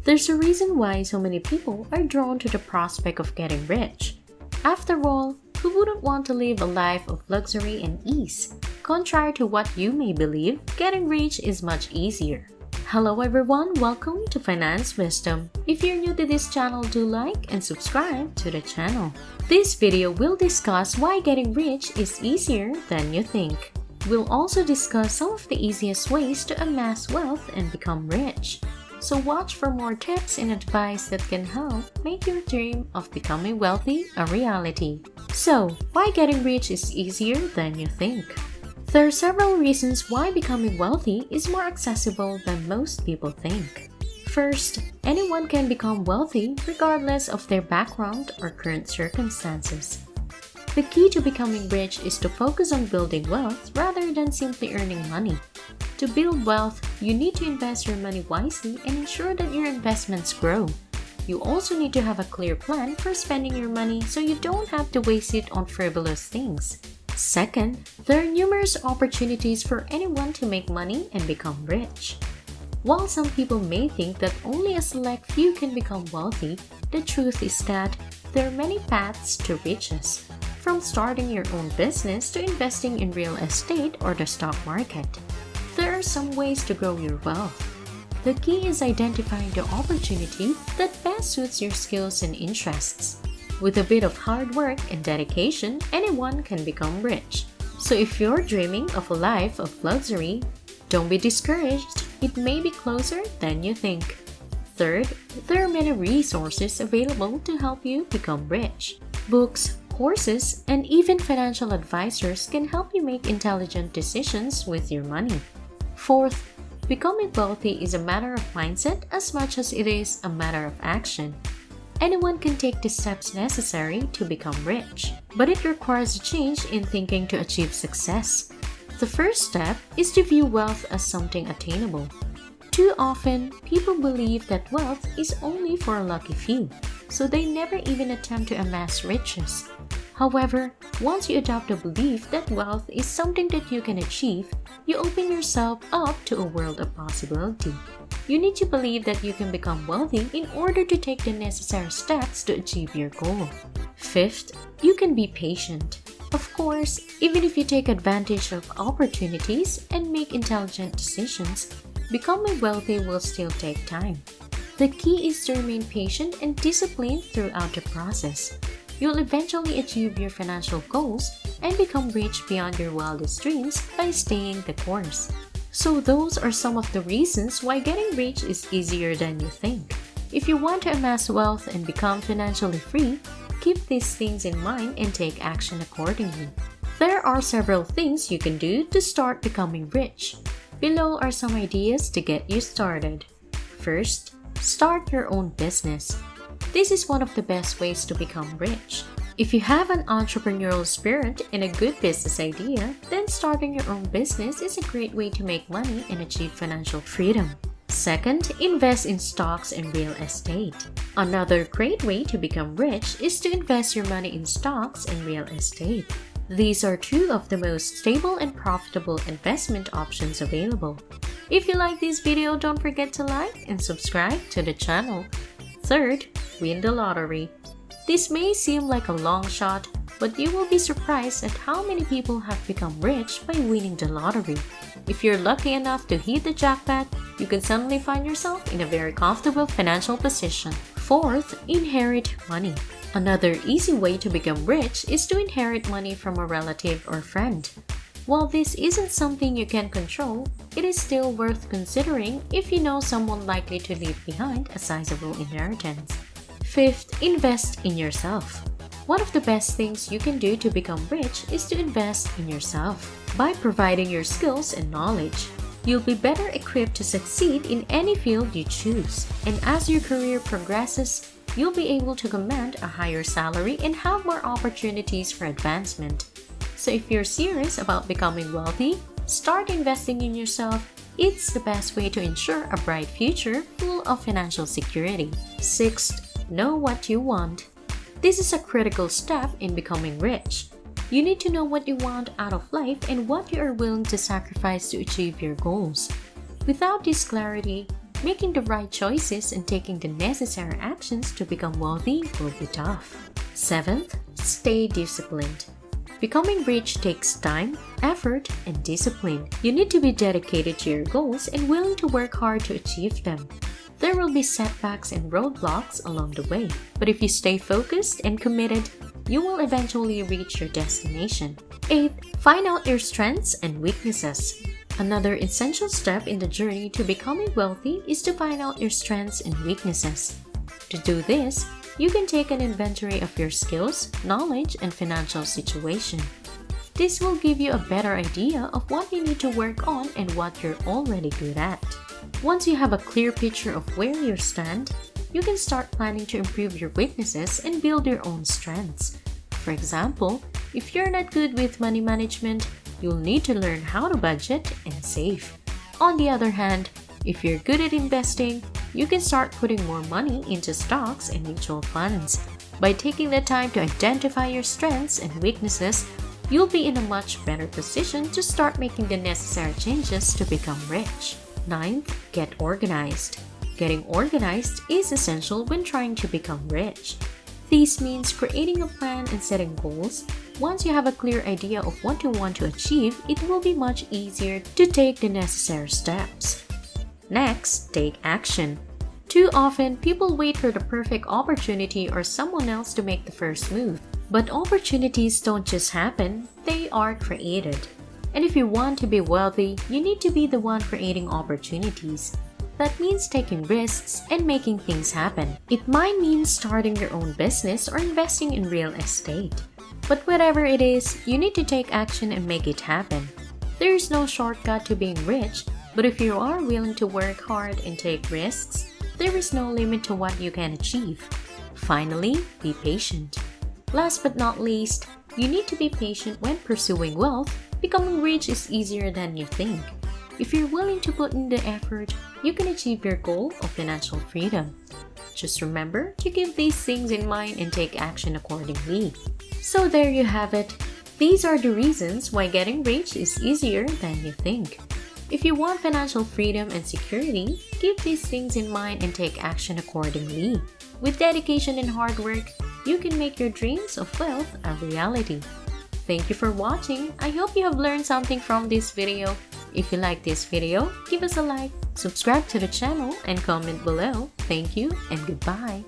There's a reason why so many people are drawn to the prospect of getting rich. After all, who wouldn't want to live a life of luxury and ease? Contrary to what you may believe, getting rich is much easier. Hello everyone, welcome to Finance Wisdom. If you're new to this channel, do like and subscribe to the channel. This video will discuss why getting rich is easier than you think. We'll also discuss some of the easiest ways to amass wealth and become rich. So watch for more tips and advice that can help make your dream of becoming wealthy a reality. So, why getting rich is easier than you think? There are several reasons why becoming wealthy is more accessible than most people think. First, anyone can become wealthy regardless of their background or current circumstances. The key to becoming rich is to focus on building wealth rather than simply earning money. To build wealth, you need to invest your money wisely and ensure that your investments grow. You also need to have a clear plan for spending your money so you don't have to waste it on frivolous things. Second, there are numerous opportunities for anyone to make money and become rich. While some people may think that only a select few can become wealthy, the truth is that there are many paths to riches, from starting your own business to investing in real estate or the stock market. There are some ways to grow your wealth. The key is identifying the opportunity that best suits your skills and interests. With a bit of hard work and dedication, anyone can become rich. So if you're dreaming of a life of luxury, don't be discouraged. It may be closer than you think. Third, there are many resources available to help you become rich. Books, courses, and even financial advisors can help you make intelligent decisions with your money. Fourth, becoming wealthy is a matter of mindset as much as it is a matter of action. Anyone can take the steps necessary to become rich, but it requires a change in thinking to achieve success. The first step is to view wealth as something attainable. Too often, people believe that wealth is only for a lucky few, so they never even attempt to amass riches. However, once you adopt the belief that wealth is something that you can achieve, you open yourself up to a world of possibility. You need to believe that you can become wealthy in order to take the necessary steps to achieve your goal. Fifth, you can be patient. Of course, even if you take advantage of opportunities and make intelligent decisions, becoming wealthy will still take time. The key is to remain patient and disciplined throughout the process. You'll eventually achieve your financial goals and become rich beyond your wildest dreams by staying the course. So those are some of the reasons why getting rich is easier than you think. If you want to amass wealth and become financially free, keep these things in mind and take action accordingly. There are several things you can do to start becoming rich. Below are some ideas to get you started. First, start your own business. This is one of the best ways to become rich. If you have an entrepreneurial spirit and a good business idea, then starting your own business is a great way to make money and achieve financial freedom. Second, invest in stocks and real estate. Another great way to become rich is to invest your money in stocks and real estate. These are two of the most stable and profitable investment options available. If you like this video, don't forget to like and subscribe to the channel. Third, win the lottery. This may seem like a long shot, but you will be surprised at how many people have become rich by winning the lottery. If you're lucky enough to hit the jackpot, you can suddenly find yourself in a very comfortable financial position. Fourth, inherit money. Another easy way to become rich is to inherit money from a relative or friend. While this isn't something you can control, it is still worth considering if you know someone likely to leave behind a sizable inheritance. Fifth, invest in yourself. One of the best things you can do to become rich is to invest in yourself. By providing your skills and knowledge, you'll be better equipped to succeed in any field you choose. And as your career progresses, you'll be able to command a higher salary and have more opportunities for advancement. So if you're serious about becoming wealthy, start investing in yourself. It's the best way to ensure a bright future full of financial security. Sixth, know what you want. This is a critical step in becoming rich. You need to know what you want out of life and what you are willing to sacrifice to achieve your goals. Without this clarity, Making the right choices and taking the necessary actions to become wealthy will be tough. 7th, stay disciplined. Becoming rich takes time, effort, and discipline. You need to be dedicated to your goals and willing to work hard to achieve them. There will be setbacks and roadblocks along the way, but if you stay focused and committed, you will eventually reach your destination. 8th, find out your strengths and weaknesses. Another essential step in the journey to becoming wealthy is to find out your strengths and weaknesses. To do this, you can take an inventory of your skills, knowledge, and financial situation. This will give you a better idea of what you need to work on and what you're already good at. Once you have a clear picture of where you stand, you can start planning to improve your weaknesses and build your own strengths. For example, if you're not good with money management, you'll need to learn how to budget and save. On the other hand, if you're good at investing, you can start putting more money into stocks and mutual funds. By taking the time to identify your strengths and weaknesses, you'll be in a much better position to start making the necessary changes to become rich. 9th, get organized. Getting organized is essential when trying to become rich. This means creating a plan and setting goals. Once you have a clear idea of what you want to achieve, it will be much easier to take the necessary steps. Next, take action. Too often, people wait for the perfect opportunity or someone else to make the first move. But opportunities don't just happen, they are created. And if you want to be wealthy, you need to be the one creating opportunities. That means taking risks and making things happen. It might mean starting your own business or investing in real estate. But whatever it is, you need to take action and make it happen. There is no shortcut to being rich, but if you are willing to work hard and take risks, there is no limit to what you can achieve. Finally, be patient. Last but not least, you need to be patient when pursuing wealth. Becoming rich is easier than you think. If you're willing to put in the effort, you can achieve your goal of financial freedom. Just remember to keep these things in mind and take action accordingly. So there you have it. These are the reasons why getting rich is easier than you think. If you want financial freedom and security, keep these things in mind and take action accordingly. With dedication and hard work, you can make your dreams of wealth a reality. Thank you for watching. I hope you have learned something from this video. If you like this video, give us a like, subscribe to the channel, and comment below. Thank you and goodbye.